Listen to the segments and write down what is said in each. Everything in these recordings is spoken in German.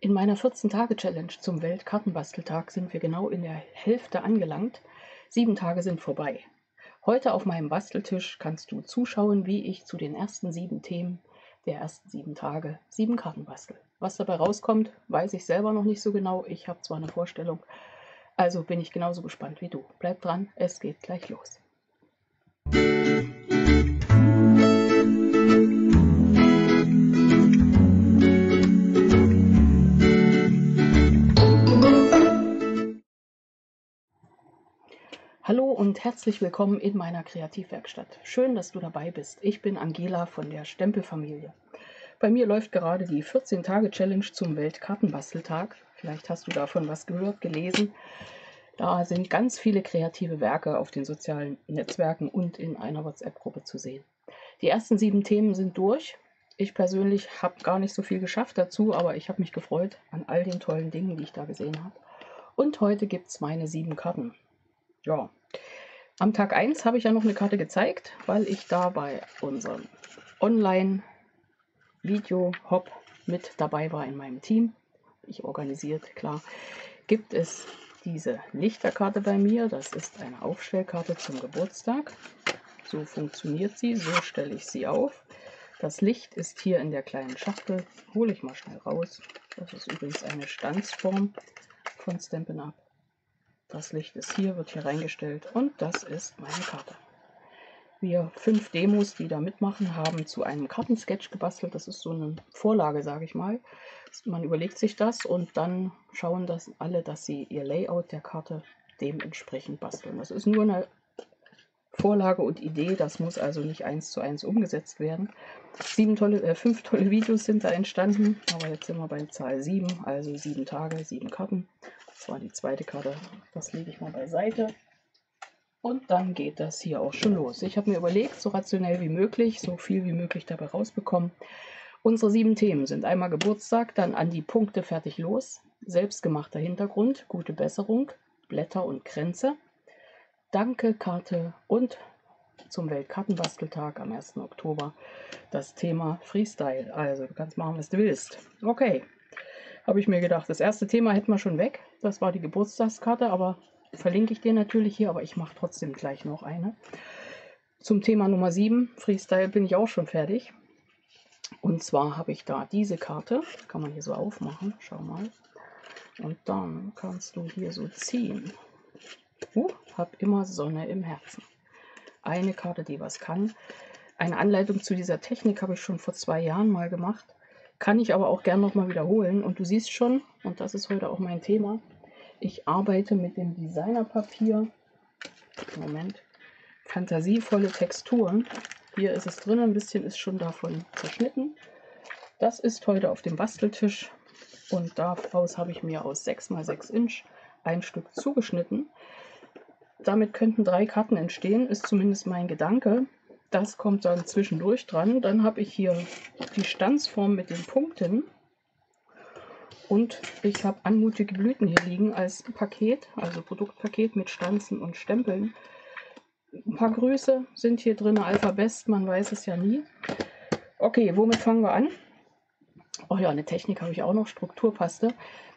In meiner 14-Tage-Challenge zum Weltkartenbasteltag sind wir genau in der Hälfte angelangt. 7 Tage sind vorbei. Heute auf meinem Basteltisch kannst du zuschauen, wie ich zu den ersten 7 Themen der ersten 7 Tage 7 Karten bastel. Was dabei rauskommt, weiß ich selber noch nicht so genau. Ich habe zwar eine Vorstellung, also bin ich genauso gespannt wie du. Bleib dran, es geht gleich los. Hallo und herzlich willkommen in meiner Kreativwerkstatt. Schön, dass du dabei bist. Ich bin Angela von der Stempelfamilie. Bei mir läuft gerade die 14-Tage-Challenge zum Weltkartenbasteltag. Vielleicht hast du davon was gehört, gelesen. Da sind ganz viele kreative Werke auf den sozialen Netzwerken und in einer WhatsApp-Gruppe zu sehen. Die ersten 7 Themen sind durch. Ich persönlich habe gar nicht so viel geschafft dazu, aber ich habe mich gefreut an all den tollen Dingen, die ich da gesehen habe. Und heute gibt es meine 7 Karten. Ja, am Tag 1 habe ich ja noch eine Karte gezeigt, weil ich da bei unserem Online-Video-Hop mit dabei war in meinem Team. Ich organisiert, klar. Gibt es diese Lichterkarte bei mir. Das ist eine Aufstellkarte zum Geburtstag. So funktioniert sie, so stelle ich sie auf. Das Licht ist hier in der kleinen Schachtel. Hole ich mal schnell raus. Das ist übrigens eine Stanzform von Stampin' Up. Das Licht ist hier, wird hier reingestellt und das ist meine Karte. Wir 5 Demos, die da mitmachen, haben zu einem Kartensketch gebastelt. Das ist so eine Vorlage, sage ich mal. Man überlegt sich das und dann schauen das alle, dass sie ihr Layout der Karte dementsprechend basteln. Das ist nur eine Vorlage und Idee, das muss also nicht 1:1 umgesetzt werden. 5 tolle Videos sind da entstanden, aber jetzt sind wir bei Zahl 7, also 7 Tage, 7 Karten. Das war die zweite Karte, das lege ich mal beiseite. Und dann geht das hier auch schon los. Ich habe mir überlegt, so rationell wie möglich, so viel wie möglich dabei rausbekommen. Unsere 7 Themen sind einmal Geburtstag, dann an die Punkte fertig los, selbstgemachter Hintergrund, gute Besserung, Blätter und Kränze, Danke-Karte und zum Weltkartenbasteltag am 1. Oktober das Thema Freestyle. Also du kannst machen, was du willst. Okay, habe ich mir gedacht, das erste Thema hätten wir schon weg. Das war die Geburtstagskarte, aber verlinke ich dir natürlich hier, aber ich mache trotzdem gleich noch eine. Zum Thema Nummer 7, Freestyle, bin ich auch schon fertig. Und zwar habe ich da diese Karte, kann man hier so aufmachen, schau mal. Und dann kannst du hier so ziehen. Hab immer Sonne im Herzen. Eine Karte, die was kann. Eine Anleitung zu dieser Technik habe ich schon vor 2 Jahren mal gemacht. Kann ich aber auch gern nochmal wiederholen. Und du siehst schon, und das ist heute auch mein Thema, ich arbeite mit dem Designerpapier. Moment. Fantasievolle Texturen. Hier ist es drin, ein bisschen ist schon davon zerschnitten. Das ist heute auf dem Basteltisch. Und daraus habe ich mir aus 6x6 Inch ein Stück zugeschnitten. Damit könnten 3 Karten entstehen, ist zumindest mein Gedanke. Das kommt dann zwischendurch dran. Dann habe ich hier die Stanzform mit den Punkten. Und ich habe anmutige Blüten hier liegen als Paket, also Produktpaket mit Stanzen und Stempeln. Ein paar Grüße sind hier drin, Alphabest, man weiß es ja nie. Okay, womit fangen wir an? Oh ja, eine Technik habe ich auch noch, Strukturpaste.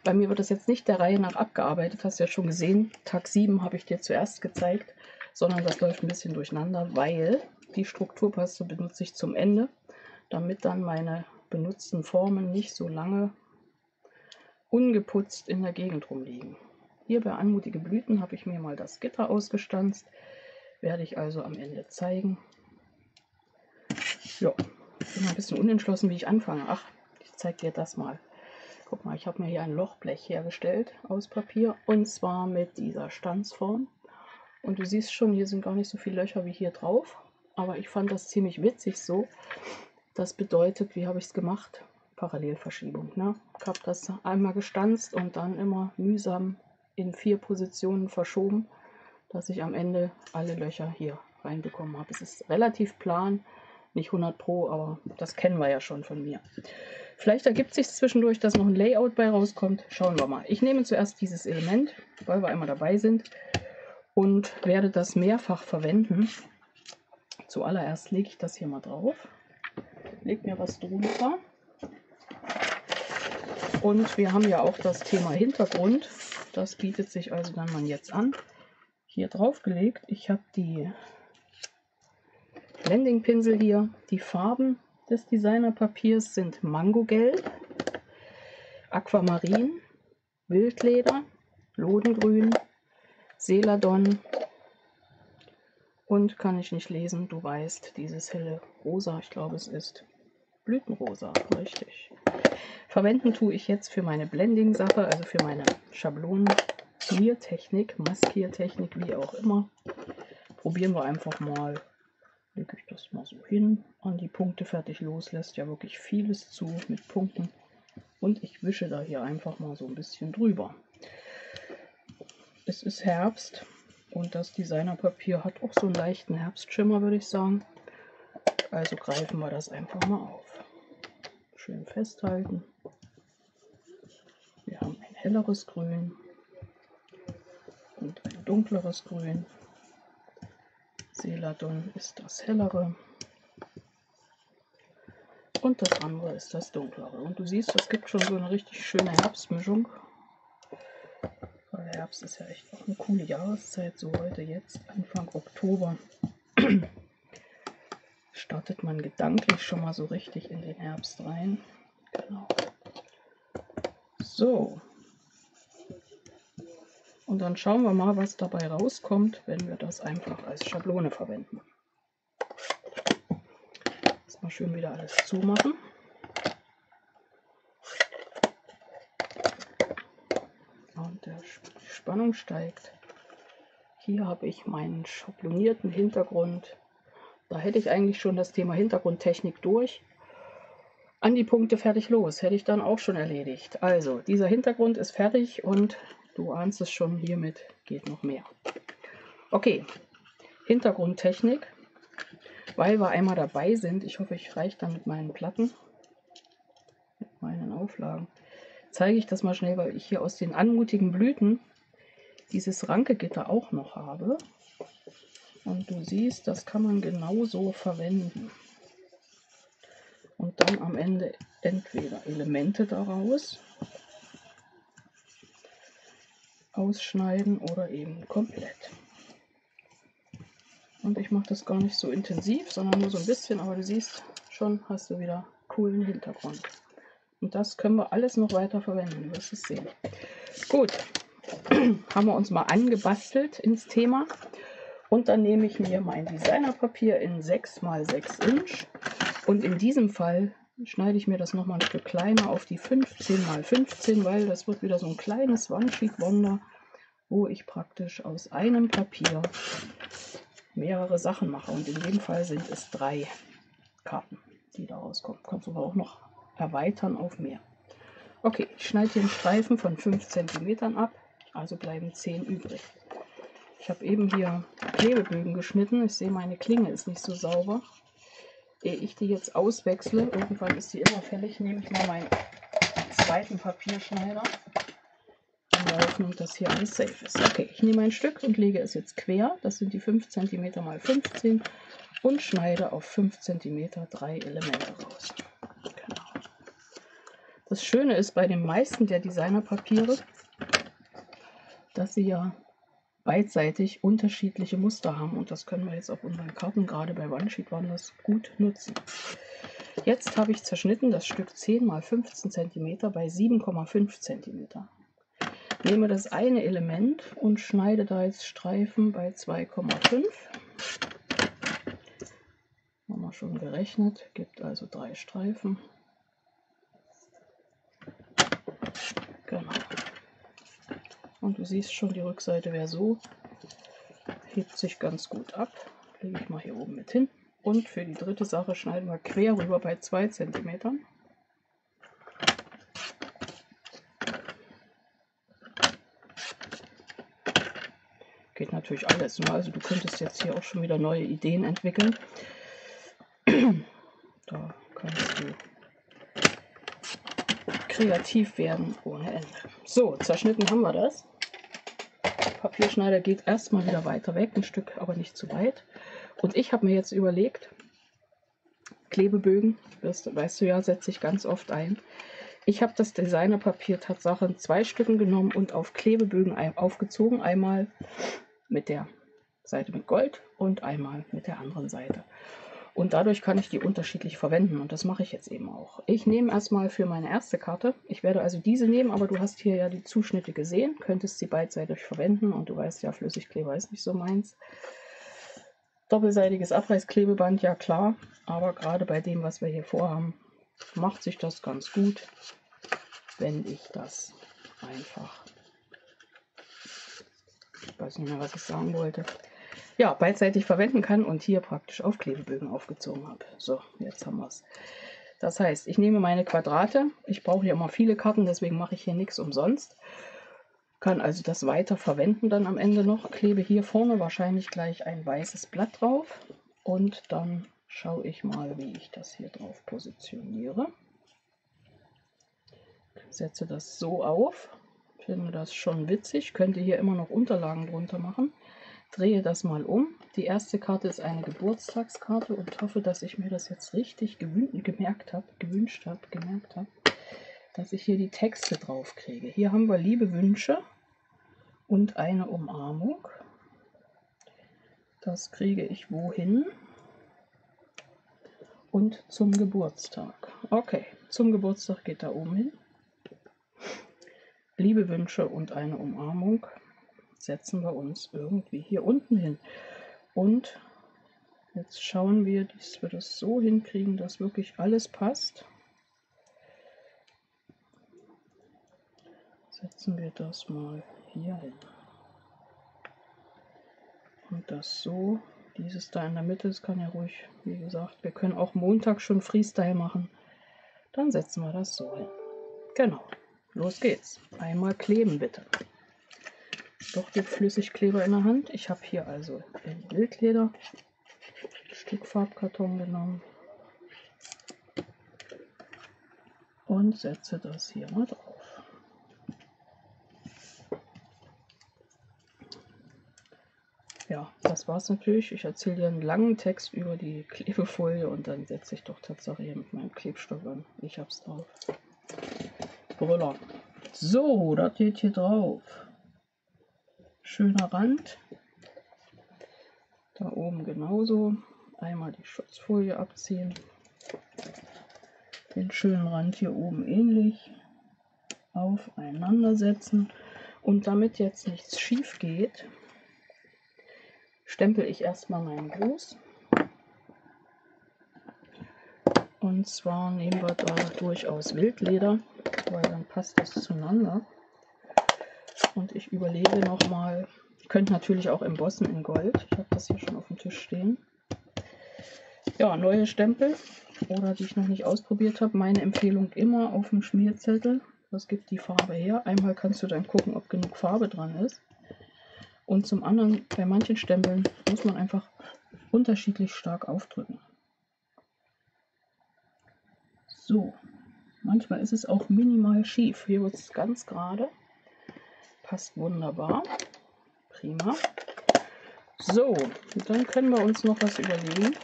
Bei mir wird das jetzt nicht der Reihe nach abgearbeitet, hast du ja schon gesehen. Tag 7 habe ich dir zuerst gezeigt, sondern das läuft ein bisschen durcheinander, weil die Strukturpaste benutze ich zum Ende, damit dann meine benutzten Formen nicht so lange ungeputzt in der Gegend rumliegen. Hier bei anmutige Blüten habe ich mir mal das Gitter ausgestanzt, werde ich also am Ende zeigen. Ja, ich bin ein bisschen unentschlossen, wie ich anfange. Ach, ich zeige dir das mal. Guck mal, ich habe mir hier ein Lochblech hergestellt aus Papier und zwar mit dieser Stanzform. Und du siehst schon, hier sind gar nicht so viele Löcher wie hier drauf, aber ich fand das ziemlich witzig so. Das bedeutet, wie habe ich es gemacht? Parallelverschiebung. Ne? Ich habe das einmal gestanzt und dann immer mühsam in 4 Positionen verschoben, dass ich am Ende alle Löcher hier reinbekommen habe. Es ist relativ plan, nicht 100%, aber das kennen wir ja schon von mir. Vielleicht ergibt sich zwischendurch, dass noch ein Layout bei rauskommt. Schauen wir mal. Ich nehme zuerst dieses Element, weil wir einmal dabei sind, und werde das mehrfach verwenden. Zuallererst lege ich das hier mal drauf. Leg mir was drunter. Und wir haben ja auch das Thema Hintergrund. Das bietet sich also dann mal jetzt an. Hier drauf gelegt. Ich habe die Blending-Pinsel hier. Die Farben des Designerpapiers sind Mangogelb, Aquamarin, Wildleder, Lodengrün, Celadon und, kann ich nicht lesen, du weißt, dieses helle Rosa, ich glaube es ist Blütenrosa, richtig. Verwenden tue ich jetzt für meine Blending-Sache, also für meine Schablonen-Schmiertechnik, Maskiertechnik, wie auch immer. Probieren wir einfach mal. Lege ich das mal so hin, an die Punkte fertig los, lässt ja wirklich vieles zu mit Punkten. Und ich wische da hier einfach mal so ein bisschen drüber. Es ist Herbst und das Designerpapier hat auch so einen leichten Herbstschimmer, würde ich sagen. Also greifen wir das einfach mal auf. Schön festhalten. Wir haben ein helleres Grün und ein dunkleres Grün. Celadon ist das hellere und das andere ist das dunklere. Und du siehst, das gibt schon so eine richtig schöne Herbstmischung. Weil Herbst ist ja echt auch eine coole Jahreszeit. So heute jetzt, Anfang Oktober, startet man gedanklich schon mal so richtig in den Herbst rein. Genau. So. Und dann schauen wir mal, was dabei rauskommt, wenn wir das einfach als Schablone verwenden. Jetzt mal schön wieder alles zumachen. Und die Spannung steigt. Hier habe ich meinen schablonierten Hintergrund. Da hätte ich eigentlich schon das Thema Hintergrundtechnik durch. An die Punkte fertig los, hätte ich dann auch schon erledigt. Also, dieser Hintergrund ist fertig und du ahnst es schon, hiermit geht noch mehr. Okay, Hintergrundtechnik, weil wir einmal dabei sind. Ich hoffe, ich reiche dann mit meinen Platten, mit meinen Auflagen. Zeige ich das mal schnell, weil ich hier aus den anmutigen Blüten dieses Rankegitter auch noch habe. Und du siehst, das kann man genauso verwenden. Und dann am Ende entweder Elemente daraus ausschneiden oder eben komplett. Und ich mache das gar nicht so intensiv, sondern nur so ein bisschen, aber du siehst, schon hast du wieder coolen Hintergrund. Und das können wir alles noch weiter verwenden, du wirst es sehen. Gut, haben wir uns mal angebastelt ins Thema. Und dann nehme ich mir mein Designerpapier in 6 x 6 Inch. Und in diesem Fall schneide ich mir das nochmal ein Stück kleiner auf die 15 x 15, weil das wird wieder so ein kleines One-Sheet-Wonder, wo ich praktisch aus einem Papier mehrere Sachen mache. Und in dem Fall sind es 3 Karten, die da rauskommen. Kannst du aber auch noch erweitern auf mehr. Okay, ich schneide hier einen Streifen von 5 cm ab, also bleiben 10 übrig. Ich habe eben hier Klebebögen geschnitten. Ich sehe, meine Klinge ist nicht so sauber. Ehe ich die jetzt auswechsle, irgendwann ist die immer fällig, nehme ich mal meinen zweiten Papierschneider. In der Hoffnung, dass hier alles safe ist. Okay, ich nehme ein Stück und lege es jetzt quer. Das sind die 5 cm x 15 und schneide auf 5 cm 3 Elemente raus. Genau. Das Schöne ist bei den meisten der Designerpapiere, dass sie ja beidseitig unterschiedliche Muster haben und das können wir jetzt auf unseren Karten, gerade bei One-Sheet-Wonders, gut nutzen. Jetzt habe ich zerschnitten das Stück 10 x 15 cm bei 7,5 cm. Nehme das eine Element und schneide da jetzt Streifen bei 2,5. Haben wir schon gerechnet, gibt also 3 Streifen. Genau. Und du siehst schon, die Rückseite wäre so, hebt sich ganz gut ab. Lege ich mal hier oben mit hin. Und für die dritte Sache schneiden wir quer rüber bei 2 cm. Geht natürlich alles, ne? Also du könntest jetzt hier auch schon wieder neue Ideen entwickeln. Da kannst du kreativ werden ohne Ende. So, zerschnitten haben wir das. Papierschneider geht erstmal wieder weiter weg, ein Stück, aber nicht zu weit. Und ich habe mir jetzt überlegt, Klebebögen, das weißt du ja, setze ich ganz oft ein. Ich habe das Designerpapier Tatsache in 2 Stücken genommen und auf Klebebögen aufgezogen. Einmal mit der Seite mit Gold und einmal mit der anderen Seite. Und dadurch kann ich die unterschiedlich verwenden und das mache ich jetzt eben auch. Ich nehme erstmal für meine erste Karte, ich werde also diese nehmen, aber du hast hier ja die Zuschnitte gesehen, könntest sie beidseitig verwenden und du weißt ja, Flüssigkleber ist nicht so meins. Doppelseitiges Abreißklebeband, ja klar, aber gerade bei dem, was wir hier vorhaben, macht sich das ganz gut, wenn ich das einfach, ich weiß nicht mehr, was ich sagen wollte, ja, beidseitig verwenden kann und hier praktisch auf Klebebögen aufgezogen habe. So, jetzt haben wir es. Das heißt, ich nehme meine Quadrate. Ich brauche hier immer viele Karten, deswegen mache ich hier nichts umsonst. Kann also das weiter verwenden dann am Ende noch. Klebe hier vorne wahrscheinlich gleich ein weißes Blatt drauf und dann schaue ich mal, wie ich das hier drauf positioniere. Setze das so auf. Finde das schon witzig. Könnte hier immer noch Unterlagen drunter machen. Drehe das mal um. Die erste Karte ist eine Geburtstagskarte und hoffe, dass ich mir das jetzt richtig gewünscht habe, dass ich hier die Texte drauf kriege. Hier haben wir liebe Wünsche und eine Umarmung. Das kriege ich wohin? Und zum Geburtstag. Okay, zum Geburtstag geht da oben hin. Liebe Wünsche und eine Umarmung setzen wir uns irgendwie hier unten hin. Und jetzt schauen wir, dass wir das so hinkriegen, dass wirklich alles passt. Setzen wir das mal hier hin. Und das so. Dieses da in der Mitte, das kann ja ruhig, wie gesagt, wir können auch Montag schon Freestyle machen. Dann setzen wir das so hin. Genau, los geht's. Einmal kleben bitte. Doch den Flüssigkleber in der Hand. Ich habe hier also in Wildleder ein Stück Farbkarton genommen und setze das hier mal drauf. Ja, das war's natürlich. Ich erzähle dir einen langen Text über die Klebefolie und dann setze ich doch tatsächlich mit meinem Klebstoff an. Ich hab's drauf. Brüller. So, das geht hier drauf. Schöner Rand. Da oben genauso. Einmal die Schutzfolie abziehen. Den schönen Rand hier oben ähnlich aufeinander setzen. Und damit jetzt nichts schief geht, stempel ich erstmal meinen Gruß. Und zwar nehmen wir da durchaus Wildleder, weil dann passt das zueinander. Und ich überlege nochmal, ihr könnt natürlich auch embossen in Gold. Ich habe das hier schon auf dem Tisch stehen. Ja, neue Stempel oder die ich noch nicht ausprobiert habe. Meine Empfehlung immer auf dem Schmierzettel. Was gibt die Farbe her? Einmal kannst du dann gucken, ob genug Farbe dran ist. Und zum anderen, bei manchen Stempeln muss man einfach unterschiedlich stark aufdrücken. So, manchmal ist es auch minimal schief. Hier wird es ganz gerade. Passt wunderbar. Prima. So, dann können wir uns noch was überlegen.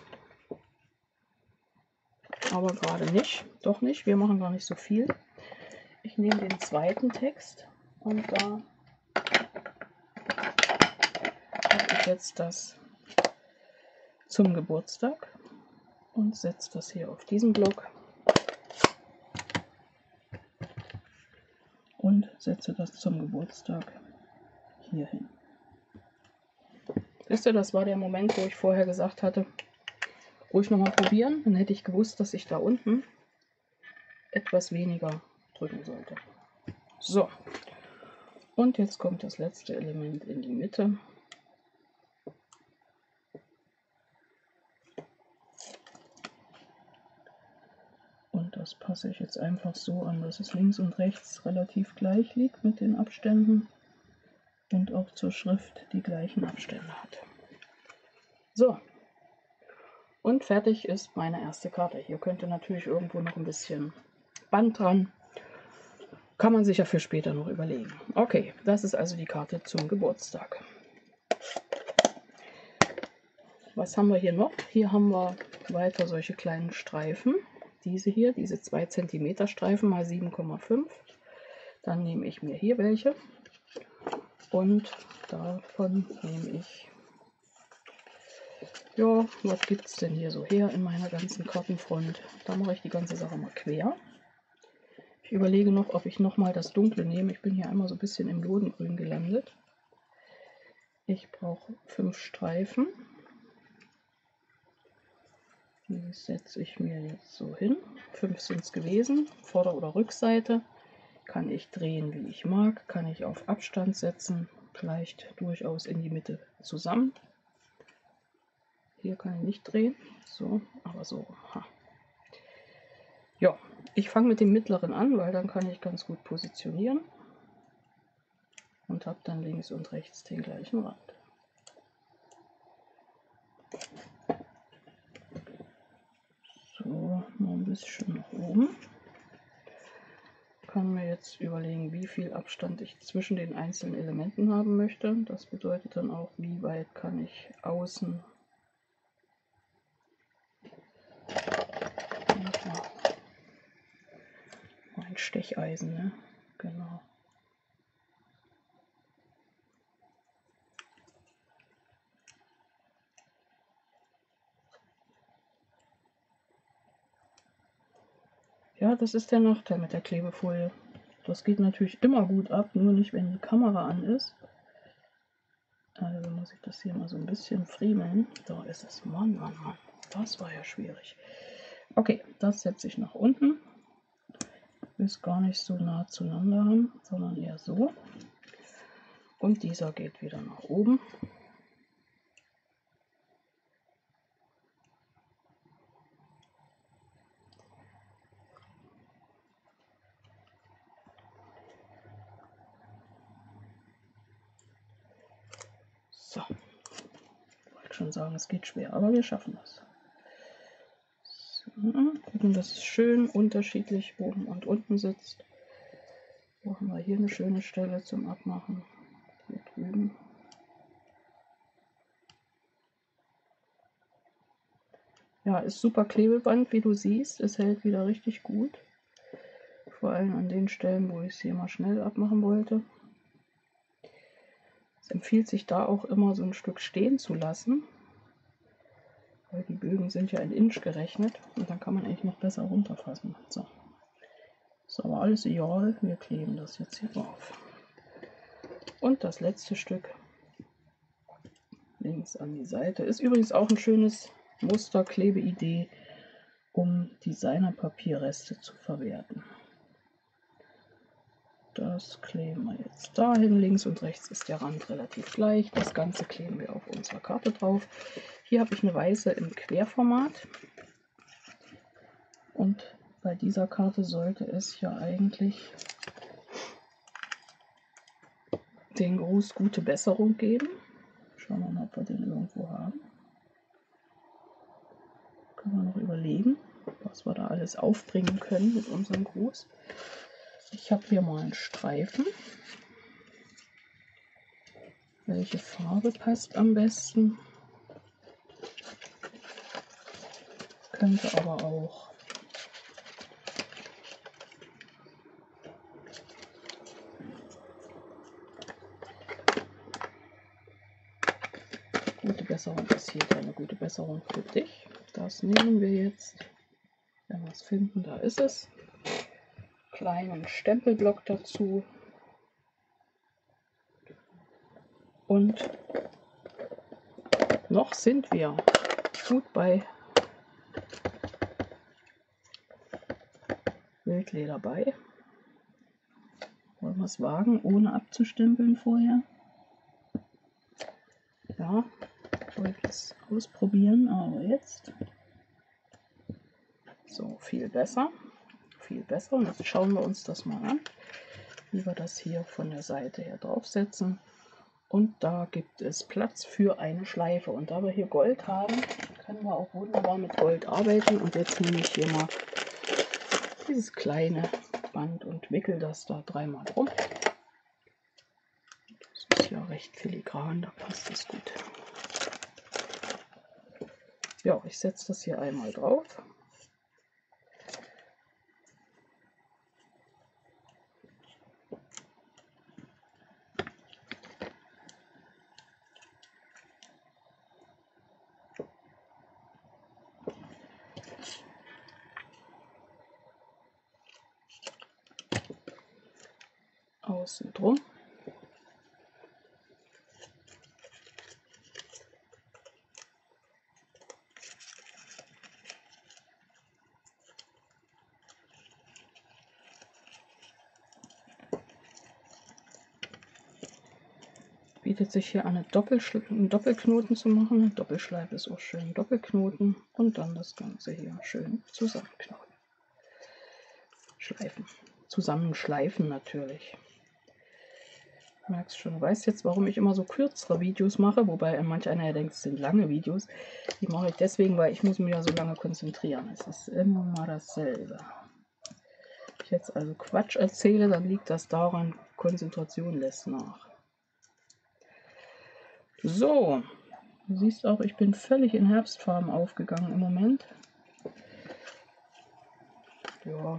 Aber gerade nicht. Doch nicht. Wir machen gar nicht so viel. Ich nehme den zweiten Text und da habe ich jetzt das zum Geburtstag und setze das hier auf diesen Block und setze das zum Geburtstag hier hin. Wisst ihr, das war der Moment, wo ich vorher gesagt hatte, ruhig nochmal probieren. Dann hätte ich gewusst, dass ich da unten etwas weniger drücken sollte. So, und jetzt kommt das letzte Element in die Mitte. Und das passe ich jetzt einfach so an, dass es links und rechts relativ gleich liegt mit den Abständen und auch zur Schrift die gleichen Abstände hat. So, und fertig ist meine erste Karte. Hier könnte natürlich irgendwo noch ein bisschen Band dran. Kann man sich ja für später noch überlegen. Okay, das ist also die Karte zum Geburtstag. Was haben wir hier noch? Hier haben wir weiter solche kleinen Streifen. diese hier, diese 2 cm Streifen mal 7,5. Dann nehme ich mir hier welche und davon nehme ich, ja, was gibt es denn hier so her in meiner ganzen Kartenfront? Da mache ich die ganze Sache mal quer. Ich überlege noch, ob ich nochmal das Dunkle nehme. Ich bin hier einmal so ein bisschen im Lodengrün gelandet. Ich brauche 5 Streifen. Die setze ich mir jetzt so hin. 5 sind es gewesen. Vorder- oder Rückseite. Kann ich drehen, wie ich mag. Kann ich auf Abstand setzen. Vielleicht durchaus in die Mitte zusammen. Hier kann ich nicht drehen. So, aber so. Ha. Ja, ich fange mit dem mittleren an, weil dann kann ich ganz gut positionieren. Und habe dann links und rechts den gleichen Rand. So, noch ein bisschen nach oben. Kann mir jetzt überlegen, wie viel Abstand ich zwischen den einzelnen Elementen haben möchte. Das bedeutet dann auch, wie weit kann ich außen mein Stecheisen, ne? Genau. Ja, das ist der Nachteil mit der Klebefolie. Das geht natürlich immer gut ab, nur nicht, wenn die Kamera an ist. Also muss ich das hier mal so ein bisschen friemeln. Da ist es. Mann, Mann, Mann. Das war ja schwierig. Okay, das setze ich nach unten. Ich will es gar nicht so nah zueinander haben, sondern eher so. Und dieser geht wieder nach oben. So. Ich wollte schon sagen, es geht schwer, aber wir schaffen das. So, gucken, dass es schön unterschiedlich oben und unten sitzt. Machen wir hier eine schöne Stelle zum Abmachen. Hier drüben. Ja, ist super Klebeband, wie du siehst. Es hält wieder richtig gut. Vor allem an den Stellen, wo ich es hier mal schnell abmachen wollte. Es empfiehlt sich da auch immer so ein Stück stehen zu lassen. Weil die Bögen sind ja in Inch gerechnet. Und dann kann man eigentlich noch besser runterfassen. So. Ist aber alles egal. Wir kleben das jetzt hier drauf. Und das letzte Stück links an die Seite. Ist übrigens auch ein schönes Muster-Klebeidee, um Designerpapierreste zu verwerten. Das kleben wir jetzt dahin. Links und rechts ist der Rand relativ gleich. Das Ganze kleben wir auf unserer Karte drauf. Hier habe ich eine weiße im Querformat. Und bei dieser Karte sollte es ja eigentlich den Gruß Gute Besserung geben. Schauen wir mal, ob wir den irgendwo haben. Können wir noch überlegen, was wir da alles aufbringen können mit unserem Gruß. Ich habe hier mal einen Streifen. Welche Farbe passt am besten? Könnte aber auch Gute Besserung ist hier eine gute Besserung für dich. Das nehmen wir jetzt, wenn wir es finden, da ist es. Kleinen Stempelblock dazu. Und noch sind wir gut bei Wildleder bei. Wollen wir es wagen, ohne abzustempeln vorher? Ja, ich wollte es ausprobieren, aber jetzt so viel besser. Viel besser. Und jetzt schauen wir uns das mal an, wie wir das hier von der Seite her draufsetzen. Und da gibt es Platz für eine Schleife. Und da wir hier Gold haben, können wir auch wunderbar mit Gold arbeiten. Und jetzt nehme ich hier mal dieses kleine Band und wickel das da dreimal drum. Das ist ja recht filigran, da passt es gut. Ja, ich setze das hier einmal drauf. außen drum. Bietet sich hier an, einen Doppelknoten zu machen. Eine Doppelschleife ist auch schön. Doppelknoten und dann das Ganze hier schön zusammenknoten. Schleifen. Zusammenschleifen natürlich. Du merkst schon, du weißt jetzt, warum ich immer so kürzere Videos mache, wobei manch einer denkt, es sind lange Videos. Die mache ich deswegen, weil ich muss mich ja so lange konzentrieren. Es ist immer mal dasselbe. Wenn ich jetzt also Quatsch erzähle, dann liegt das daran, Konzentration lässt nach. So, du siehst auch, ich bin völlig in Herbstfarben aufgegangen im Moment. Ja,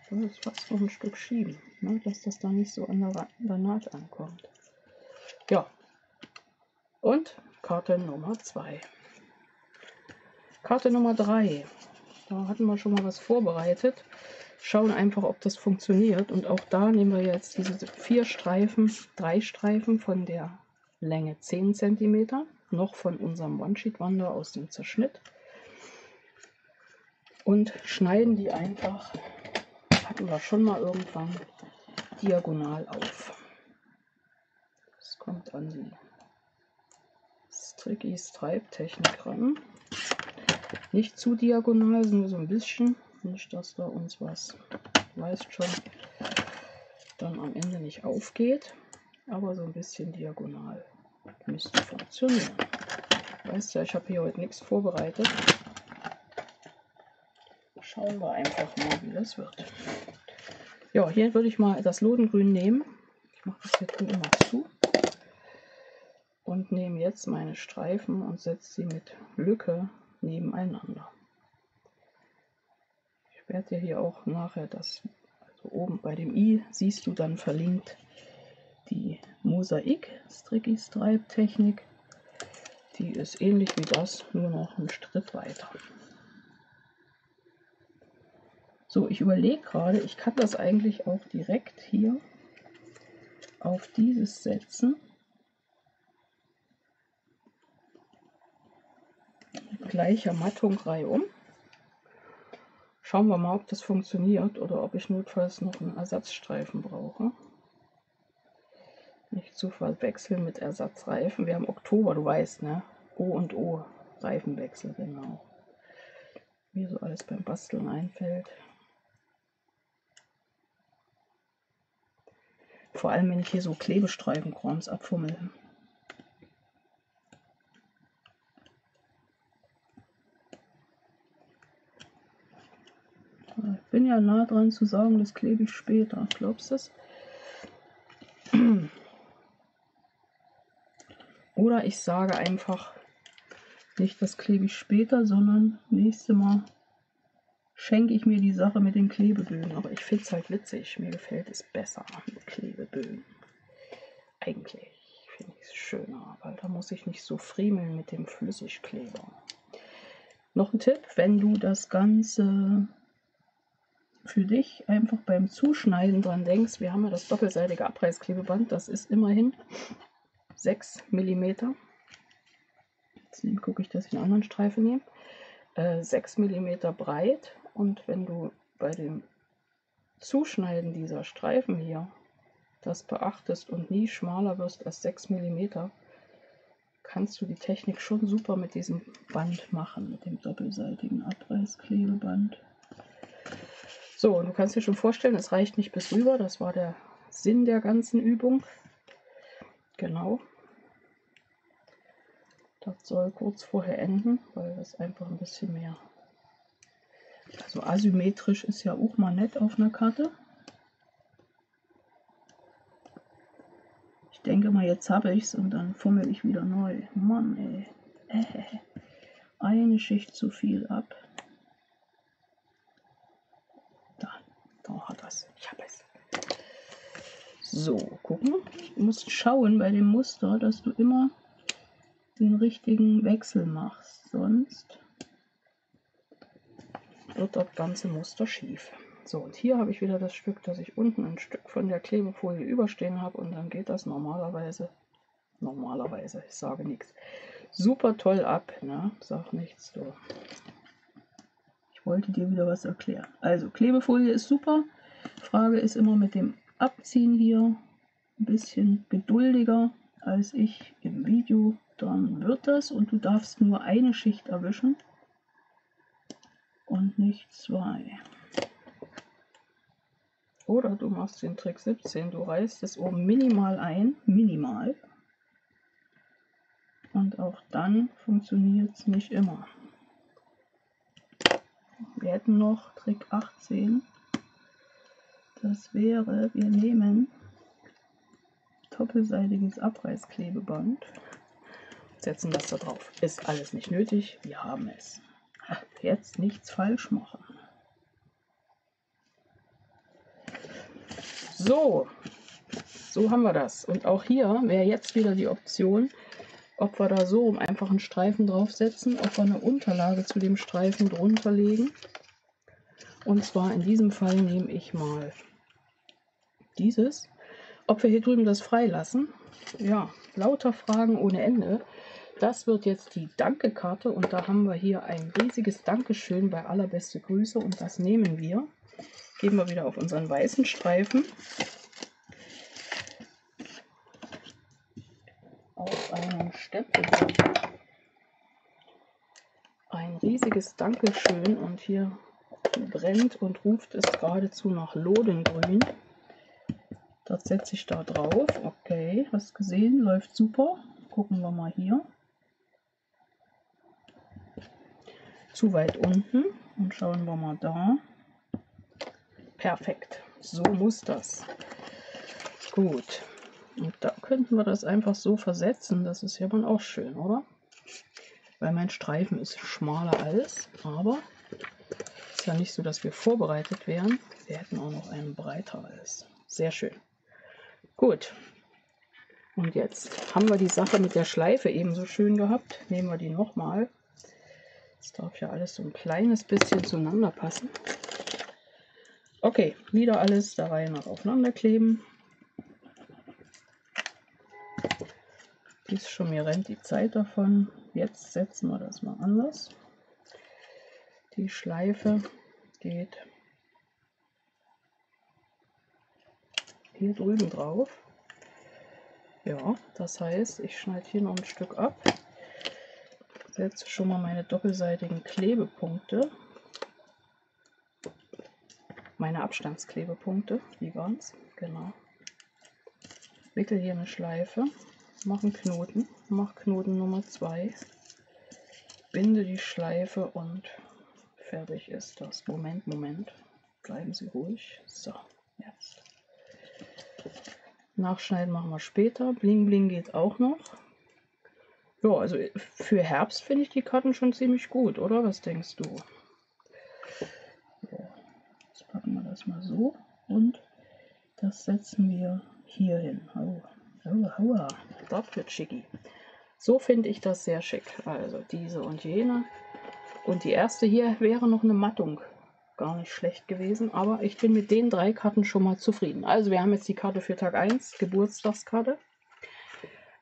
das ist fast noch ein Stück schieben, ne, dass das da nicht so an der Naht ankommt. Ja, und Karte Nummer 2. Karte Nummer 3. Da hatten wir schon mal was vorbereitet. Schauen einfach, ob das funktioniert. Und auch da nehmen wir jetzt diese 3 Streifen von der Länge 10 cm, noch von unserem One-Sheet-Wander aus dem Zerschnitt und schneiden die einfach, hatten wir schon mal irgendwann, diagonal auf. Das kommt an die Stricky Stripe Technik ran. Nicht zu diagonal, nur so ein bisschen, nicht, dass da uns was, weißt schon, dann am Ende nicht aufgeht. Aber so ein bisschen diagonal müsste funktionieren. Weißt ja, ich habe hier heute nichts vorbereitet. Schauen wir einfach mal, wie das wird. Ja, hier würde ich mal das Lodengrün nehmen. Ich mache das hier drin immer zu. Und nehme jetzt meine Streifen und setze sie mit Lücke nebeneinander. Ich werde dir hier auch nachher das, also oben bei dem i, siehst du dann verlinkt die Mosaik Stricky Stripe Technik. Die ist ähnlich wie das, nur noch einen Schritt weiter. So, ich überlege gerade, ich kann das eigentlich auch direkt hier auf dieses setzen. Mit gleicher Mattung reihum. Schauen wir mal, ob das funktioniert oder ob ich notfalls noch einen Ersatzstreifen brauche. Nicht zu verwechseln mit Ersatzreifen. Wir haben Oktober, du weißt, ne? O und O, Reifenwechsel, genau. Wie so alles beim Basteln einfällt. Vor allem, wenn ich hier so Klebestreifenkrams abfummel. Ich bin ja nah dran zu sagen, das klebe ich später. Glaubst du es? Oder ich sage einfach, nicht das klebe ich später, sondern nächstes Mal schenke ich mir die Sache mit den Klebebögen. Aber ich finde es halt witzig. Mir gefällt es besser mit Klebebögen. Eigentlich finde ich es schöner, weil da muss ich nicht so friemeln mit dem Flüssigkleber. Noch ein Tipp, wenn du das Ganze für dich einfach beim Zuschneiden dran denkst, wir haben ja das doppelseitige Abreißklebeband, das ist immerhin 6 mm. Jetzt gucke ich, dass ich einen anderen Streifen nehme. 6 mm breit, und wenn du bei dem Zuschneiden dieser Streifen hier das beachtest und nie schmaler wirst als 6 mm, kannst du die Technik schon super mit diesem Band machen, mit dem doppelseitigen Abreißklebeband. So, und du kannst dir schon vorstellen, es reicht nicht bis rüber, das war der Sinn der ganzen Übung. Genau. Das soll kurz vorher enden, weil das einfach ein bisschen mehr, also asymmetrisch ist ja auch mal nett auf einer Karte. Ich denke mal, jetzt habe ich es und dann fummel ich wieder neu. Mann, ey. Eine Schicht zu viel ab. Da hat das. Ich habe es. So, gucken. Du musst schauen bei dem Muster, dass du immer den richtigen Wechsel machst. Sonst wird das ganze Muster schief. So, und hier habe ich wieder das Stück, dass ich unten ein Stück von der Klebefolie überstehen habe und dann geht das normalerweise, ich sage nichts, super toll ab, ne? Sag nichts, du. Ich wollte dir wieder was erklären. Also, Klebefolie ist super. Frage ist immer mit dem Abziehen hier ein bisschen geduldiger als ich im Video. Dann wird das und du darfst nur eine Schicht erwischen und nicht zwei. Oder du machst den Trick 17, du reißt es oben minimal ein, minimal. Und auch dann funktioniert es nicht immer. Wir hätten noch Trick 18. Das wäre, wir nehmen doppelseitiges Abreißklebeband, setzen das da drauf. Ist alles nicht nötig, wir haben es. Jetzt nichts falsch machen. So haben wir das. Und auch hier wäre jetzt wieder die Option, ob wir da so einfach einen Streifen draufsetzen, ob wir eine Unterlage zu dem Streifen drunter legen. Und zwar in diesem Fall nehme ich mal dieses. Ob wir hier drüben das freilassen? Ja, lauter Fragen ohne Ende. Das wird jetzt die Danke-Karte und da haben wir hier ein riesiges Dankeschön bei allerbeste Grüße und das nehmen wir. Gehen wir wieder auf unseren weißen Streifen. Auf einen Stempelblatt. Ein riesiges Dankeschön und hier brennt und ruft es geradezu nach Lodengrün. Das setze ich da drauf. Okay, hast gesehen, läuft super. Gucken wir mal hier. Zu weit unten und schauen wir mal da. Perfekt, so muss das. Gut, und da könnten wir das einfach so versetzen. Das ist ja dann auch schön, oder? Weil mein Streifen ist schmaler als, aber ist ja nicht so, dass wir vorbereitet wären. Wir hätten auch noch einen breiter als. Sehr schön. Gut. Und jetzt haben wir die Sache mit der Schleife ebenso schön gehabt. Nehmen wir die nochmal. Das darf ja alles so ein kleines bisschen zueinander passen. Okay, wieder alles der Reihe nach aufeinander kleben. Ist schon, mir rennt die Zeit davon. Jetzt setzen wir das mal anders. Die Schleife geht hier drüben drauf. Ja, das heißt, ich schneide hier noch ein Stück ab. Setze schon mal meine doppelseitigen Klebepunkte. Meine Abstandsklebepunkte, die waren es, genau. Wickel hier eine Schleife, mache einen Knoten, mache Knoten Nummer 2, binde die Schleife und fertig ist das. Moment, bleiben Sie ruhig. So, jetzt. Nachschneiden machen wir später. Bling Bling geht auch noch. Ja, also für Herbst finde ich die Karten schon ziemlich gut, oder? Was denkst du? So, jetzt packen wir das mal so und das setzen wir hier hin. Aua, das wird schicki. So finde ich das sehr schick. Also diese und jene. Und die erste hier wäre noch eine Mattung. Gar nicht schlecht gewesen, aber ich bin mit den 3 Karten schon mal zufrieden. Also wir haben jetzt die Karte für Tag 1, Geburtstagskarte.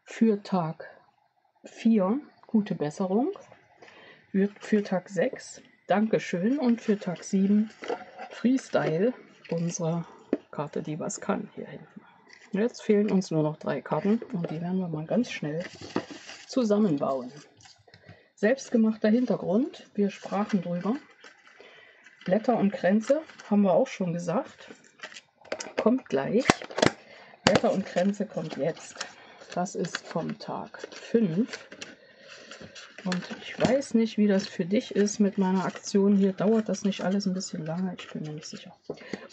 Für Tag 4, gute Besserung. Für Tag 6, Dankeschön. Und für Tag 7, Freestyle, unsere Karte, die was kann, hier hinten. Jetzt fehlen uns nur noch 3 Karten und die werden wir mal ganz schnell zusammenbauen. Selbstgemachter Hintergrund, wir sprachen drüber. Blätter und Kränze haben wir auch schon gesagt. Kommt gleich. Blätter und Kränze kommt jetzt. Das ist vom Tag 5. Und ich weiß nicht, wie das für dich ist mit meiner Aktion hier. Dauert das nicht alles ein bisschen lange? Ich bin mir nicht sicher.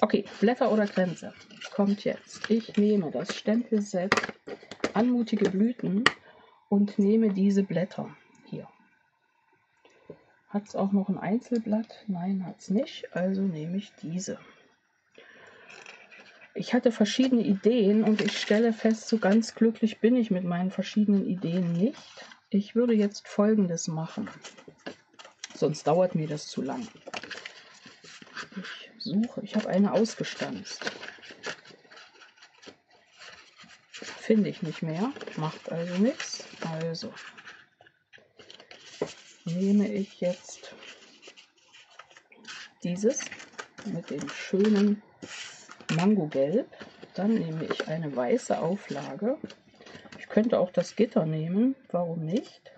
Okay, Blätter oder Kränze kommt jetzt. Ich nehme das Stempelset Anmutige Blüten und nehme diese Blätter hier. Hat es auch noch ein Einzelblatt? Nein, hat es nicht. Also nehme ich diese. Ich hatte verschiedene Ideen und ich stelle fest, so ganz glücklich bin ich mit meinen verschiedenen Ideen nicht. Ich würde jetzt Folgendes machen. Sonst dauert mir das zu lang. Ich suche. Ich habe eine ausgestanzt. Finde ich nicht mehr, macht also nichts. Also nehme ich jetzt dieses mit dem schönen Mangogelb. Dann nehme ich eine weiße Auflage. Ich könnte auch das Gitter nehmen, warum nicht?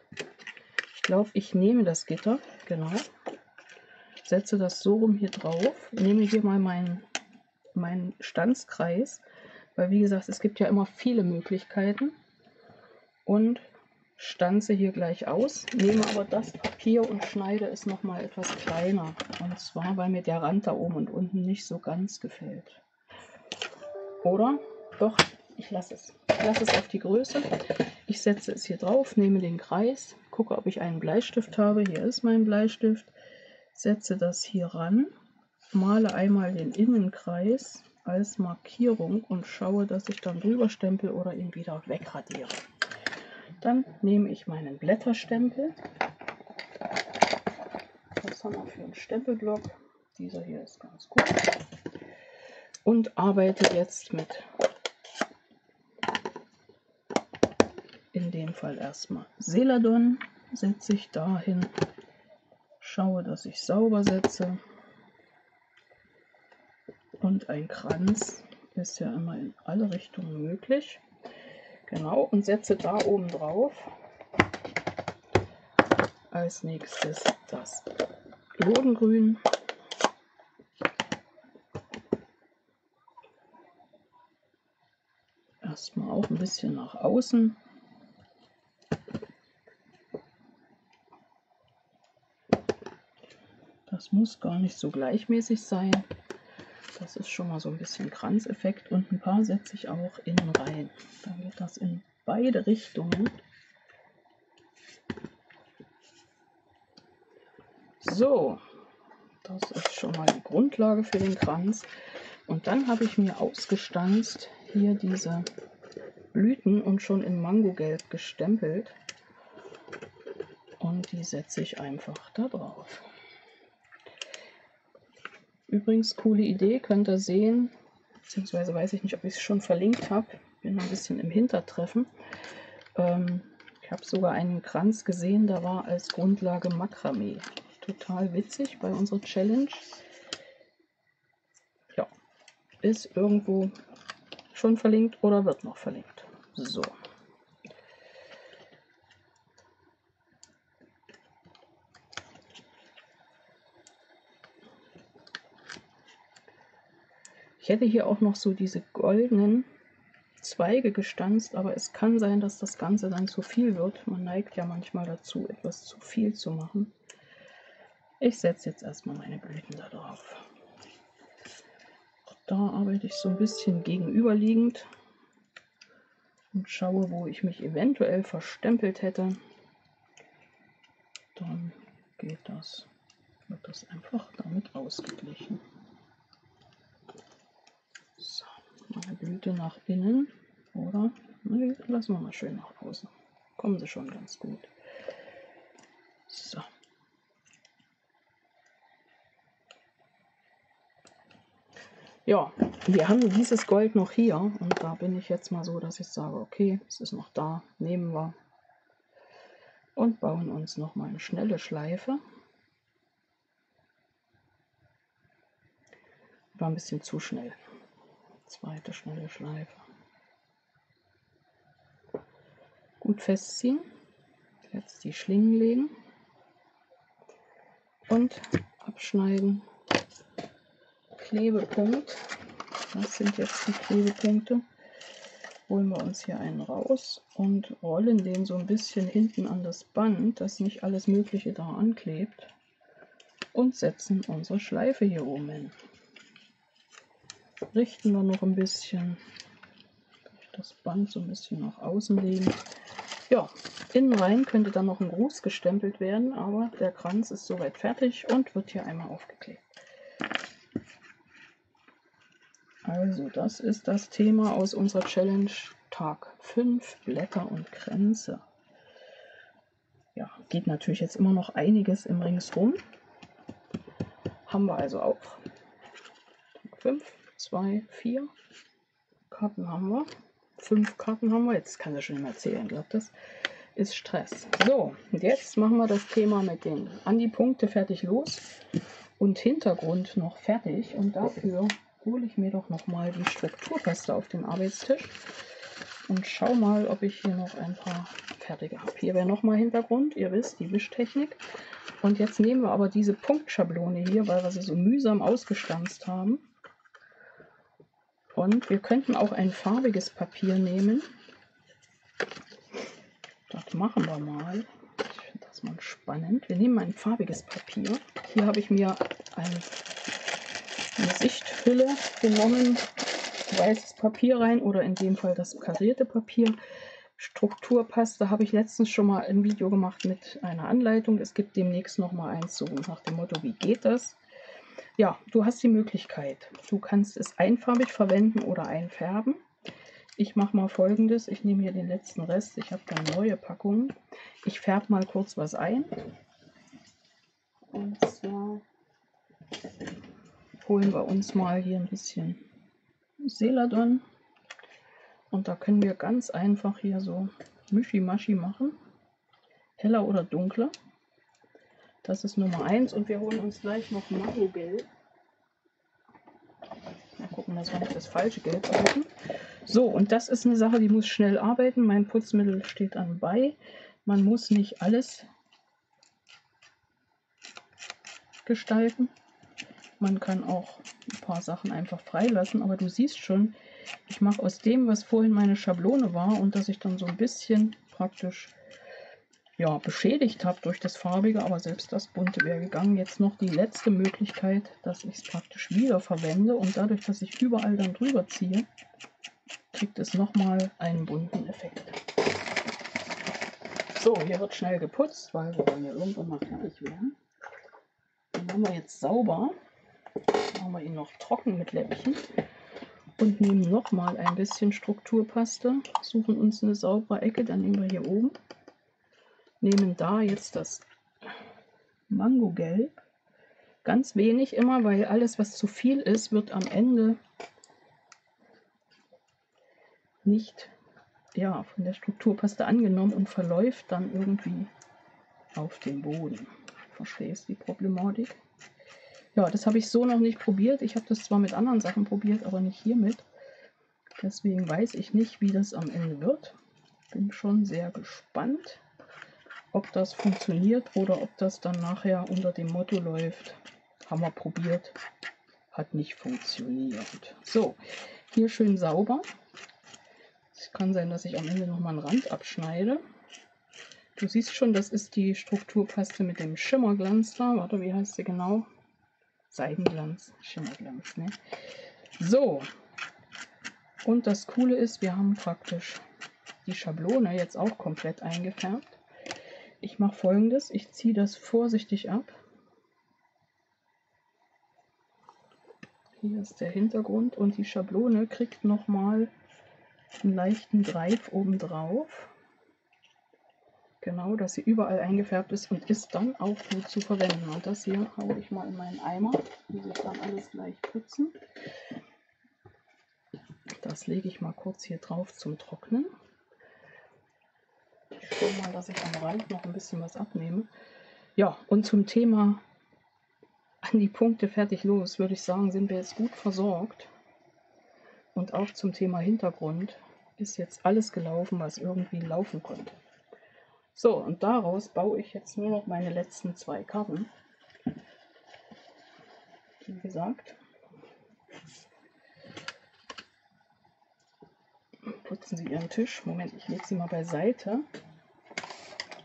Ich glaube, ich nehme das Gitter, genau. Setze das so rum hier drauf, nehme hier mal meinen Stanzkreis, weil wie gesagt, es gibt ja immer viele Möglichkeiten und stanze hier gleich aus, nehme aber das Papier und schneide es nochmal etwas kleiner, und zwar, weil mir der Rand da oben und unten nicht so ganz gefällt. Oder? Doch, ich lasse es. Ich lasse es auf die Größe. Ich setze es hier drauf, nehme den Kreis, gucke, ob ich einen Bleistift habe. Hier ist mein Bleistift. Setze das hier ran, male einmal den Innenkreis als Markierung und schaue, dass ich dann drüber stempel oder ihn wieder wegradiere. Dann nehme ich meinen Blätterstempel. Was haben wir für einen Stempelblock? Dieser hier ist ganz gut. Und arbeite jetzt mit, in dem Fall erstmal Celadon. Setze ich dahin, schaue, dass ich sauber setze. Und ein Kranz ist ja immer in alle Richtungen möglich. Genau, und setze da oben drauf als nächstes das Lodengrün. Erstmal auch ein bisschen nach außen. Das muss gar nicht so gleichmäßig sein. Das ist schon mal so ein bisschen Kranzeffekt, und ein paar setze ich auch innen rein. Dann geht das in beide Richtungen. So, das ist schon mal die Grundlage für den Kranz. Und dann habe ich mir ausgestanzt hier diese Blüten und schon in Mangogelb gestempelt. Und die setze ich einfach da drauf. Übrigens, coole Idee, könnt ihr sehen, beziehungsweise weiß ich nicht, ob ich es schon verlinkt habe. Bin ein bisschen im Hintertreffen. Ich habe sogar einen Kranz gesehen, da war als Grundlage Makramee. Total witzig bei unserer Challenge. Ja, ist irgendwo schon verlinkt oder wird noch verlinkt. So. Ich hätte hier auch noch so diese goldenen Zweige gestanzt, aber es kann sein, dass das Ganze dann zu viel wird. Man neigt ja manchmal dazu, etwas zu viel zu machen. Ich setze jetzt erstmal meine Blüten da drauf. Da arbeite ich so ein bisschen gegenüberliegend und schaue, wo ich mich eventuell verstempelt hätte. Dann wird das einfach damit ausgeglichen. So, meine Blüte nach innen, oder? Nee, lassen wir mal schön nach außen. Kommen sie schon ganz gut. So. Ja, wir haben dieses Gold noch hier, und da bin ich jetzt mal so, dass ich sage, okay, es ist noch da, nehmen wir und bauen uns noch mal eine schnelle Schleife. War ein bisschen zu schnell. Zweite schnelle Schleife. Gut festziehen. Jetzt die Schlingen legen und abschneiden. Klebepunkt. Das sind jetzt die Klebepunkte. Holen wir uns hier einen raus und rollen den so ein bisschen hinten an das Band, dass nicht alles Mögliche da anklebt, und setzen unsere Schleife hier oben hin. Richten wir noch ein bisschen, das Band so ein bisschen nach außen legen. Ja, innen rein könnte dann noch ein Gruß gestempelt werden, aber der Kranz ist soweit fertig und wird hier einmal aufgeklebt. Also das ist das Thema aus unserer Challenge Tag 5, Blätter und Kränze. Ja, geht natürlich jetzt immer noch einiges im Ringsrum. Haben wir also auch. 5, 2, 4 Karten haben wir. 5 Karten haben wir. Jetzt kann ich schon nicht mehr zählen. Ich glaube, das ist Stress. So, und jetzt machen wir das Thema mit den an die Punkte fertig los und Hintergrund noch fertig. Und dafür hole ich mir doch nochmal die Strukturpaste auf den Arbeitstisch und schau mal, ob ich hier noch ein paar fertige habe. Hier wäre nochmal Hintergrund. Ihr wisst, die Wischtechnik. Und jetzt nehmen wir aber diese Punktschablone hier, weil wir sie so mühsam ausgestanzt haben. Und wir könnten auch ein farbiges Papier nehmen. Das machen wir mal. Ich finde das mal spannend. Wir nehmen ein farbiges Papier. Hier habe ich mir eine Sichthülle genommen. Weißes Papier rein oder in dem Fall das karierte Papier. Strukturpaste habe ich letztens schon mal ein Video gemacht mit einer Anleitung. Es gibt demnächst noch mal eins so nach dem Motto, wie geht das? Ja, du hast die Möglichkeit. Du kannst es einfarbig verwenden oder einfärben. Ich mache mal Folgendes. Ich nehme hier den letzten Rest. Ich habe da neue Packungen. Ich färbe mal kurz was ein. Und zwar holen wir uns mal hier ein bisschen Celadon. Und da können wir ganz einfach hier so Mischi-Maschi machen. Heller oder dunkler. Das ist Nummer 1 und wir holen uns gleich noch Mangogelb. Mal gucken, dass wir nicht das falsche Gelb brauchen. So, und das ist eine Sache, die muss schnell arbeiten. Mein Putzmittel steht anbei. Man muss nicht alles gestalten. Man kann auch ein paar Sachen einfach freilassen, aber du siehst schon, ich mache aus dem, was vorhin meine Schablone war und dass ich dann so ein bisschen praktisch ja, beschädigt habe durch das Farbige, aber selbst das Bunte wäre gegangen. Jetzt noch die letzte Möglichkeit, dass ich es praktisch wieder verwende und dadurch, dass ich überall dann drüber ziehe, kriegt es nochmal einen bunten Effekt. So, hier wird schnell geputzt, weil wir wollen ja irgendwann mal fertig werden. Den machen wir jetzt sauber. Machen wir ihn noch trocken mit Läppchen und nehmen nochmal ein bisschen Strukturpaste, suchen uns eine saubere Ecke, dann nehmen wir hier oben. Nehmen da jetzt das Mangogelb, ganz wenig immer, weil alles, was zu viel ist, wird am Ende nicht ja, von der Strukturpaste angenommen und verläuft dann irgendwie auf den Boden. Verstehst du die Problematik? Ja, das habe ich so noch nicht probiert. Ich habe das zwar mit anderen Sachen probiert, aber nicht hiermit. Deswegen weiß ich nicht, wie das am Ende wird. Bin schon sehr gespannt, ob das funktioniert oder ob das dann nachher unter dem Motto läuft. Haben wir probiert, hat nicht funktioniert. So, hier schön sauber. Es kann sein, dass ich am Ende noch mal einen Rand abschneide. Du siehst schon, das ist die Strukturpaste mit dem Schimmerglanz da. Warte, wie heißt sie genau? Seidenglanz, Schimmerglanz, ne? So, und das Coole ist, wir haben praktisch die Schablone jetzt auch komplett eingefärbt. Ich mache Folgendes, ich ziehe das vorsichtig ab. Hier ist der Hintergrund und die Schablone kriegt nochmal einen leichten Dreif oben drauf. Genau, dass sie überall eingefärbt ist und ist dann auch gut zu verwenden. Und das hier haue ich mal in meinen Eimer, muss ich dann alles gleich putzen. Das lege ich mal kurz hier drauf zum Trocknen. Ich schaue mal, dass ich am Rand noch ein bisschen was abnehme. Ja, und zum Thema an die Punkte fertig los, würde ich sagen, sind wir jetzt gut versorgt. Und auch zum Thema Hintergrund ist jetzt alles gelaufen, was irgendwie laufen konnte. So, und daraus baue ich jetzt nur noch meine letzten 2 Karten. Wie gesagt, putzen Sie Ihren Tisch. Moment, ich lege sie mal beiseite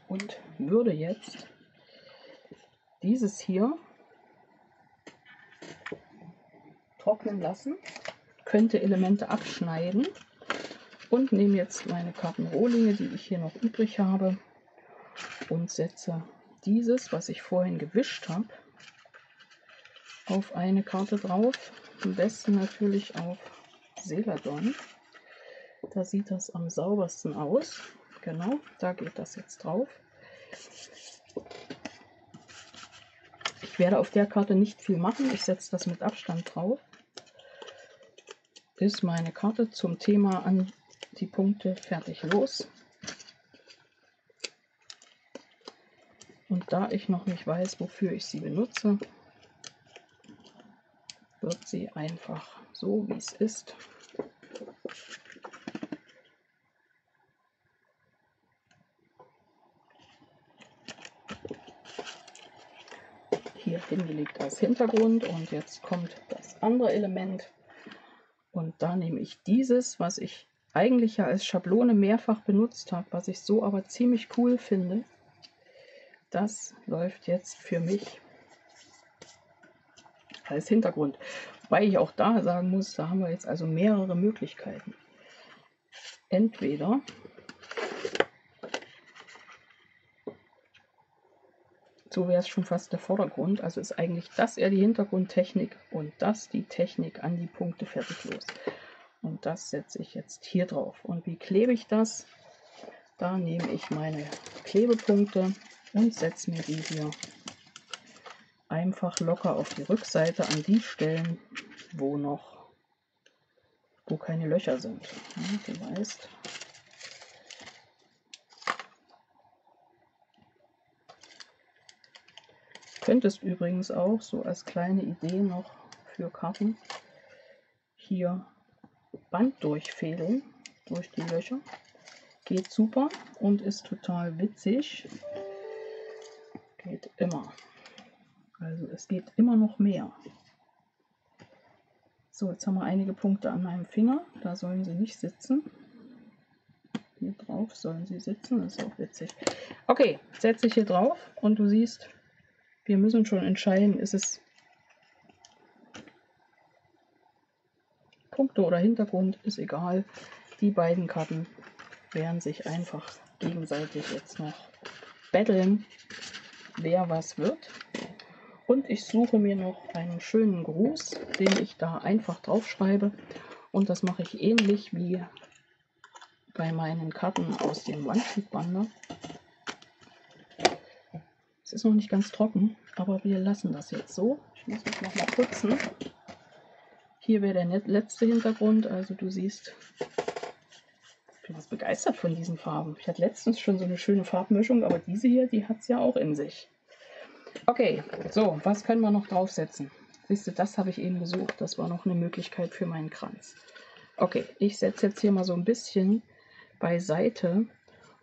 und würde jetzt dieses hier trocknen lassen, könnte Elemente abschneiden und nehme jetzt meine Kartenrohlinge, die ich hier noch übrig habe, und setze dieses, was ich vorhin gewischt habe, auf eine Karte drauf. Am besten natürlich auf Celadon. Da sieht das am saubersten aus. Genau, da geht das jetzt drauf. Ich werde auf der Karte nicht viel machen. Ich setze das mit Abstand drauf. ist meine Karte zum Thema an die Punkte fertig los. Und da ich noch nicht weiß, wofür ich sie benutze, wird sie einfach so, wie es ist, hier hingelegt als Hintergrund. Und jetzt kommt das andere Element. Und da nehme ich dieses, was ich eigentlich ja als Schablone mehrfach benutzt habe, was ich so aber ziemlich cool finde. Das läuft jetzt für mich als Hintergrund. Wobei ich auch da sagen muss, da haben wir jetzt also mehrere Möglichkeiten. Entweder so wäre es schon fast der Vordergrund, also ist eigentlich das eher die Hintergrundtechnik und das die Technik an die Punkte fertig los. Und das setze ich jetzt hier drauf. Und wie klebe ich das? Da nehme ich meine Klebepunkte und setze mir die hier einfach locker auf die Rückseite an die Stellen, wo keine Löcher sind. Ja, du weißt. Könntest übrigens auch so als kleine Idee noch für Karten hier Band durchfädeln durch die Löcher. Geht super und ist total witzig. Geht immer. Also es geht immer noch mehr. So, jetzt haben wir einige Punkte an meinem Finger. Da sollen sie nicht sitzen. Hier drauf sollen sie sitzen. Das ist auch witzig. Okay, setze ich hier drauf und du siehst, wir müssen schon entscheiden, ist es Punkte oder Hintergrund, ist egal. Die beiden Karten werden sich einfach gegenseitig jetzt noch betteln, wer was wird. Und ich suche mir noch einen schönen Gruß, den ich da einfach drauf schreibe. Und das mache ich ähnlich wie bei meinen Karten aus dem One-Sheet-Bander. Es ist noch nicht ganz trocken, aber wir lassen das jetzt so. Ich muss mich noch mal putzen. Hier wäre der letzte Hintergrund. Also du siehst, ich bin ganz begeistert von diesen Farben. Ich hatte letztens schon so eine schöne Farbmischung, aber diese hier, die hat es ja auch in sich. Okay, so, was können wir noch draufsetzen? Siehst du, das habe ich eben gesucht. Das war noch eine Möglichkeit für meinen Kranz. Okay, ich setze jetzt hier mal so ein bisschen beiseite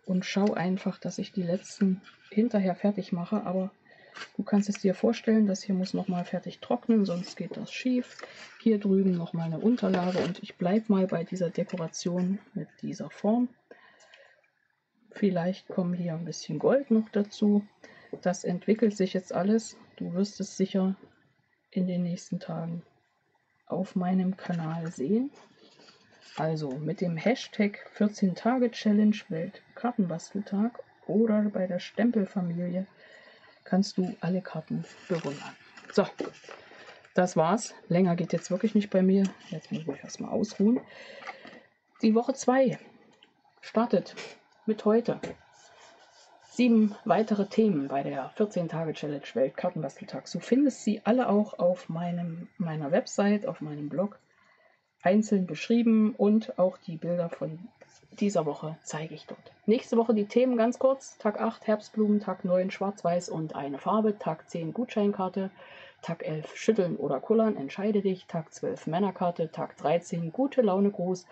und schaue einfach, dass ich die letzten hinterher fertig mache. Aber du kannst es dir vorstellen, das hier muss nochmal fertig trocknen, sonst geht das schief. Hier drüben nochmal eine Unterlage und ich bleibe mal bei dieser Dekoration mit dieser Form. Vielleicht kommen hier ein bisschen Gold noch dazu. Das entwickelt sich jetzt alles. Du wirst es sicher in den nächsten Tagen auf meinem Kanal sehen. Also mit dem Hashtag 14-Tage-Challenge Weltkartenbasteltag oder bei der Stempelfamilie kannst du alle Karten bewundern. So, das war's. Länger geht jetzt wirklich nicht bei mir. Jetzt muss ich erstmal ausruhen. Die Woche 2 startet mit heute. 7 weitere Themen bei der 14-Tage-Challenge Weltkartenbasteltag. Du findest sie alle auch auf meiner Website, auf meinem Blog, einzeln beschrieben und auch die Bilder von dieser Woche zeige ich dort. Nächste Woche die Themen ganz kurz. Tag 8 Herbstblumen, Tag 9 Schwarz-Weiß und eine Farbe, Tag 10 Gutscheinkarte, Tag 11 Schütteln oder Kullern, entscheide dich, Tag 12 Männerkarte, Tag 13 Gute Laune Gruß,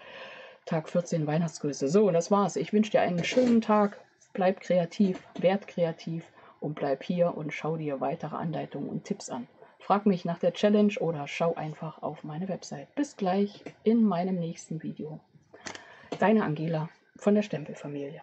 Tag 14 Weihnachtsgrüße. So, das war's. Ich wünsche dir einen schönen Tag. Bleib kreativ, werd kreativ und bleib hier und schau dir weitere Anleitungen und Tipps an. Frag mich nach der Challenge oder schau einfach auf meine Website. Bis gleich in meinem nächsten Video. Deine Angela von der Stempelfamilie.